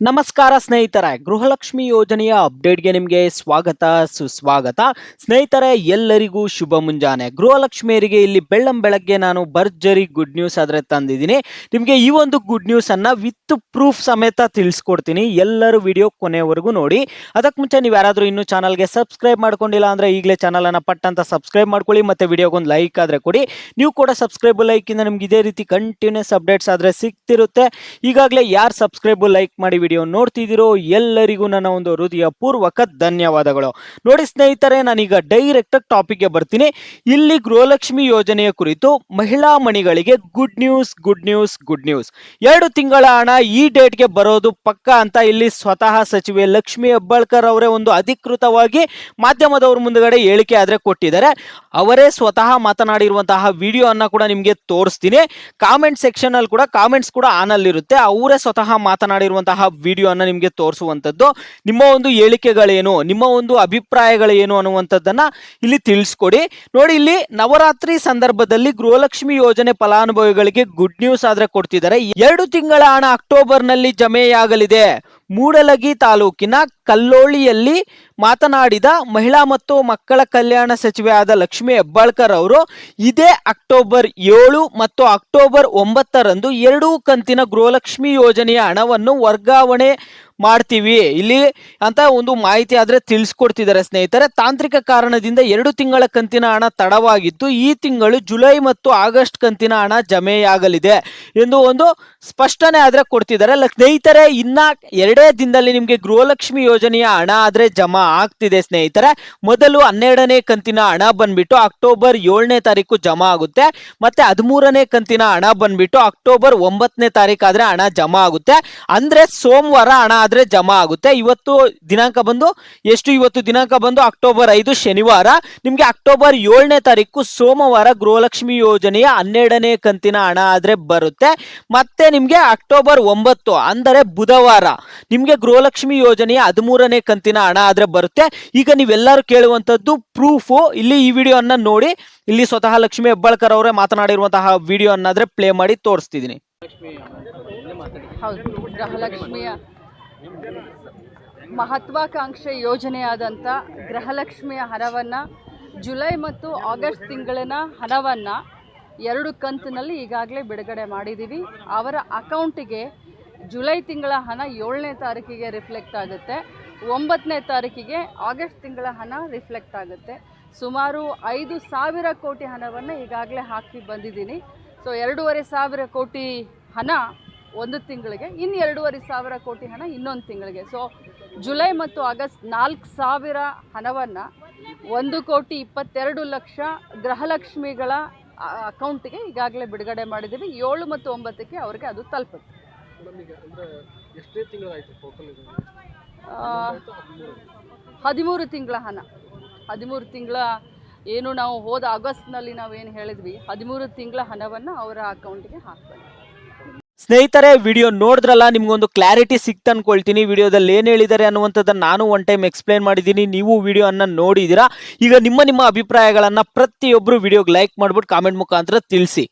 ನಮಸ್ಕಾರ ಸ್ನೇಹಿತರೆ, ಗೃಹಲಕ್ಷ್ಮಿ ಯೋಜನೆಯ ಅಪ್ಡೇಟ್ಗೆ ನಿಮಗೆ ಸ್ವಾಗತ ಸುಸ್ವಾಗತ. ಸ್ನೇಹಿತರೆ, ಎಲ್ಲರಿಗೂ ಶುಭ ಮುಂಜಾನೆ. ಗೃಹಲಕ್ಷ್ಮಿಯರಿಗೆ ಇಲ್ಲಿ ಬೆಳ್ಳಂಬೆಳಗ್ಗೆ ನಾನು ಭರ್ಜರಿ ಗುಡ್ ನ್ಯೂಸ್ ಆದ್ರೆ ತಂದಿದ್ದೀನಿ. ನಿಮಗೆ ಈ ಒಂದು ಗುಡ್ ನ್ಯೂಸ್ ಅನ್ನ ವಿತ್ ಪ್ರೂಫ್ ಸಮೇತ ತಿಳಿಸ್ಕೊಡ್ತೀನಿ. ಎಲ್ಲರೂ ವಿಡಿಯೋ ಕೊನೆವರೆಗೂ ನೋಡಿ. ಅದಕ್ಕೆ ಮುಂಚೆ ನೀವು ಯಾರಾದರೂ ಇನ್ನೂ ಚಾನಲ್ಗೆ ಸಬ್ಸ್ಕ್ರೈಬ್ ಮಾಡ್ಕೊಂಡಿಲ್ಲ ಅಂದ್ರೆ ಈಗಲೇ ಚಾನಲ್ ಅನ್ನ ಪಟ್ಟಂತ ಸಬ್ಸ್ಕ್ರೈಬ್ ಮಾಡ್ಕೊಳ್ಳಿ. ಮತ್ತೆ ವಿಡಿಯೋಗೊಂದು ಲೈಕ್ ಆದ್ರೆ ಕೊಡಿ. ನೀವು ಕೂಡ ಸಬ್ಸ್ಕ್ರೈಬ್ ಲೈಕ್ ಇಂದ ನಿಮ್ಗೆ ಇದೇ ರೀತಿ ಕಂಟಿನ್ಯೂಸ್ ಅಪ್ಡೇಟ್ಸ್ ಆದ್ರೆ ಸಿಗ್ತಿರುತ್ತೆ. ಈಗಾಗಲೇ ಯಾರು ಸಬ್ಸ್ಕ್ರೈಬ್ ಲೈಕ್ ಮಾಡಿ ವಿಡಿಯೋ ನೋಡ್ತಿದ್ದೀರೋ ಎಲ್ಲರಿಗೂ ನನ್ನ ಒಂದು ಹೃದಯ ಪೂರ್ವಕ ಧನ್ಯವಾದಗಳು. ನೋಡಿ ಸ್ನೇಹಿತರೆ, ನಾನೀಗ ಡೈರೆಕ್ಟ್ ಟಾಪಿಕ್ಗೆ ಬರ್ತೀನಿ. ಇಲ್ಲಿ ಗೃಹಲಕ್ಷ್ಮಿ ಯೋಜನೆಯ ಕುರಿತು ಮಹಿಳಾ ಮಣಿಗಳಿಗೆ good news good news good news. 2 ತಿಂಗಳ ಹಣ ಈ ಡೇಟ್ಗೆ ಬರೋದು ಪಕ್ಕ ಅಂತ ಇಲ್ಲಿ ಸ್ವತಃ ಸಚಿವೆ ಲಕ್ಷ್ಮಿ ಹೆಬ್ಬಾಳ್ಕರ್ ಅವರೇ ಒಂದು ಅಧಿಕೃತವಾಗಿ ಮಾಧ್ಯಮದವ್ರ ಮುಂದುಗಡೆ ಹೇಳಿಕೆ ಆದ್ರೆ ಕೊಟ್ಟಿದ್ದಾರೆ. ಅವರೇ ಸ್ವತಃ ಮಾತನಾಡಿರುವಂತಹ ವಿಡಿಯೋ ಅನ್ನ ಕೂಡ ನಿಮಗೆ ತೋರಿಸ್ತೀನಿ. ಕಾಮೆಂಟ್ ಸೆಕ್ಷನ್ ಅಲ್ಲಿ ಕೂಡ ಕಾಮೆಂಟ್ಸ್ ಕೂಡ ಆನ್ ಅಲ್ಲಿರುತ್ತೆ. ಅವರೇ ಸ್ವತಃ ಮಾತನಾಡಿರುವಂತಹ ವಿಡಿಯೋ ಅನ್ನ ನಿಮಗೆ ತೋರಿಸುವಂತದ್ದು. ನಿಮ್ಮ ಒಂದು ಹೇಳಿಕೆಗಳೇನು, ನಿಮ್ಮ ಒಂದು ಅಭಿಪ್ರಾಯಗಳೇನು ಅನ್ನುವಂಥದ್ದನ್ನ ಇಲ್ಲಿ ತಿಳಿಸ್ಕೊಡಿ. ನೋಡಿ, ಇಲ್ಲಿ ನವರಾತ್ರಿ ಸಂದರ್ಭದಲ್ಲಿ ಗೃಹಲಕ್ಷ್ಮಿ ಯೋಜನೆ ಫಲಾನುಭವಿಗಳಿಗೆ ಗುಡ್ ನ್ಯೂಸ್ ಆದ್ರೆ ಕೊಡ್ತಿದ್ದಾರೆ. 2 ತಿಂಗಳ ಹಣ ಅಕ್ಟೋಬರ್ ನಲ್ಲಿ ಜಮೆಯಾಗಲಿದೆ. ಮೂಡಲಗಿ ತಾಲೂಕಿನ ಕಲ್ಲೋಳಿಯಲ್ಲಿ ಮಾತನಾಡಿದ ಮಹಿಳಾ ಮತ್ತು ಮಕ್ಕಳ ಕಲ್ಯಾಣ ಸಚಿವೆ ಆದ ಲಕ್ಷ್ಮಿ ಹೆಬ್ಬಾಳ್ಕರ್ ಅವರು ಇದೇ ಅಕ್ಟೋಬರ್ 7 ಮತ್ತು ಅಕ್ಟೋಬರ್ 9ರಂದು 2 ಕಂತಿನ ಗೃಹಲಕ್ಷ್ಮಿ ಯೋಜನೆಯ ಹಣವನ್ನು ವರ್ಗಾವಣೆ ಮಾಡ್ತೀವಿ ಇಲ್ಲಿ ಅಂತ ಒಂದು ಮಾಹಿತಿ ಆದ್ರೆ ತಿಳಿಸ್ಕೊಡ್ತಿದ್ದಾರೆ. ಸ್ನೇಹಿತರೆ, ತಾಂತ್ರಿಕ ಕಾರಣದಿಂದ 2 ತಿಂಗಳ ಕಂತಿನ ಹಣ ತಡವಾಗಿದ್ದು ಈ ತಿಂಗಳು ಜುಲೈ ಮತ್ತು ಆಗಸ್ಟ್ ಕಂತಿನ ಹಣ ಜಮೆಯಾಗಲಿದೆ ಎಂದು ಒಂದು ಸ್ಪಷ್ಟನೆ ಆದ್ರೆ ಕೊಡ್ತಿದ್ದಾರೆ. ಸ್ನೇಹಿತರೆ, ಇನ್ನ 2 ದಿನದಲ್ಲಿ ನಿಮ್ಗೆ ಗೃಹಲಕ್ಷ್ಮಿ ಯೋಜನೆಯ ಹಣ ಆದ್ರೆ ಜಮಾ ಆಗ್ತಿದೆ. ಸ್ನೇಹಿತರೆ, ಮೊದಲು 12ನೇ ಕಂತಿನ ಹಣ ಬಂದ್ಬಿಟ್ಟು ಅಕ್ಟೋಬರ್ 7ನೇ ತಾರೀಕು ಜಮಾ ಆಗುತ್ತೆ. ಮತ್ತೆ 13ನೇ ಕಂತಿನ ಹಣ ಬಂದ್ಬಿಟ್ಟು ಅಕ್ಟೋಬರ್ 9ನೇ ತಾರೀಕು ಆದ್ರೆ ಹಣ ಜಮಾ ಆಗುತ್ತೆ. ಅಂದ್ರೆ ಸೋಮವಾರ ಹಣ ಆದ್ರೆ ಜಮಾ ಆಗುತ್ತೆ. ಇವತ್ತು ದಿನಾಂಕ ಬಂದು ಅಕ್ಟೋಬರ್ 5 ಶನಿವಾರ. ನಿಮ್ಗೆ ಅಕ್ಟೋಬರ್ 7ನೇ ತಾರೀಕು ಸೋಮವಾರ ಗೃಹಲಕ್ಷ್ಮಿ ಯೋಜನೆಯ 12ನೇ ಕಂತಿನ ಹಣ ಆದ್ರೆ ಬರುತ್ತೆ. ಮತ್ತೆ ನಿಮ್ಗೆ ಅಕ್ಟೋಬರ್ 9 ಅಂದರೆ ಬುಧವಾರ ನಿಮ್ಗೆ ಗೃಹಲಕ್ಷ್ಮಿ ಯೋಜನೆಯ 13ನೇ ಕಂತಿನ ಹಣ ಆದ್ರೆ ಬರುತ್ತೆ. ಈಗ ನೀವೆಲ್ಲರೂ ಕೇಳುವಂತದ್ದು ಪ್ರೂಫ್. ಇಲ್ಲಿ ಈ ವಿಡಿಯೋ ಅನ್ನ ನೋಡಿ. ಇಲ್ಲಿ ಸ್ವತಃ ಲಕ್ಷ್ಮಿ ಹೆಬ್ಬಾಳ್ಕರ್ ಅವರೇ ಮಾತನಾಡಿರುವಂತಹ ವಿಡಿಯೋ ಅನ್ನಾದ್ರೆ ಪ್ಲೇ ಮಾಡಿ ತೋರಿಸ್ತಿದ್ದೀನಿ. ಗೃಹಲಕ್ಷ್ಮಿಯ ಮಹತ್ವಾಕಾಂಕ್ಷೆ ಯೋಜನೆಯಾದಂಥ ಗೃಹಲಕ್ಷ್ಮಿಯ ಹಣವನ್ನು ಜುಲೈ ಮತ್ತು ಆಗಸ್ಟ್ ತಿಂಗಳಿನ ಹಣವನ್ನು 2 ಕಂತಿನಲ್ಲಿ ಈಗಾಗಲೇ ಬಿಡುಗಡೆ ಮಾಡಿದ್ದೀವಿ. ಅವರ ಅಕೌಂಟಿಗೆ ಜುಲೈ ತಿಂಗಳ ಹಣ 7ನೇ ತಾರೀಕಿಗೆ ರಿಫ್ಲೆಕ್ಟ್ ಆಗುತ್ತೆ. 9ನೇ ತಾರೀಕಿಗೆ ಆಗಸ್ಟ್ ತಿಂಗಳ ಹಣ ರಿಫ್ಲೆಕ್ಟ್ ಆಗುತ್ತೆ. ಸುಮಾರು 5,000 ಕೋಟಿ ಹಣವನ್ನು ಈಗಾಗಲೇ ಹಾಕಿ ಬಂದಿದ್ದೀನಿ. ಸೊ 2,500 ಕೋಟಿ ಹಣ ಒಂದು ತಿಂಗಳಿಗೆ, ಇನ್ನು 2,500 ಕೋಟಿ ಹಣ ಇನ್ನೊಂದು ತಿಂಗಳಿಗೆ. ಸೊ ಜುಲೈ ಮತ್ತು ಆಗಸ್ಟ್ 4,000 ಹಣವನ್ನು 1,22,00,000 ಗೃಹಲಕ್ಷ್ಮಿಗಳ ಅಕೌಂಟಿಗೆ ಈಗಾಗಲೇ ಬಿಡುಗಡೆ ಮಾಡಿದ್ದೀವಿ. 7 ಮತ್ತು 9ಕ್ಕೆ ಅವರಿಗೆ ಅದು ತಲುಪುತ್ತೆ. 13 ತಿಂಗಳ ಹಣ, 13 ತಿಂಗಳ ಏನು ನಾವು ಹೋದ ಆಗಸ್ಟ್ನಲ್ಲಿ ನಾವೇನು ಹೇಳಿದ್ವಿ, 13 ತಿಂಗಳ ಹಣವನ್ನು ಅವರ ಅಕೌಂಟಿಗೆ ಹಾಕ್ಬೇಕು. ಸ್ನೇಹಿತರೆ, ವಿಡಿಯೋ ನೋಡಿದ್ರಲ್ಲ, ನಿಮ್ಗೊಂದು ಕ್ಲಾರಿಟಿ ಸಿಕ್ತ ಅನ್ಕೊಳ್ತೀನಿ. ವಿಡಿಯೋದಲ್ಲಿ ಏನು ಹೇಳಿದ್ದಾರೆ ಅನ್ನುವಂಥದ್ದನ್ನು ನಾನು ಒನ್ ಟೈಮ್ ಎಕ್ಸ್ಪ್ಲೇನ್ ಮಾಡಿದ್ದೀನಿ. ನೀವು ವಿಡಿಯೋ ಅನ್ನ ನೋಡಿದ್ದೀರಾ. ಈಗ ನಿಮ್ಮ ಅಭಿಪ್ರಾಯಗಳನ್ನ ಪ್ರತಿಯೊಬ್ಬರು ವಿಡಿಯೋಗೆ ಲೈಕ್ ಮಾಡ್ಬಿಟ್ಟು ಕಾಮೆಂಟ್ ಮುಖಾಂತರ ತಿಳಿಸಿ.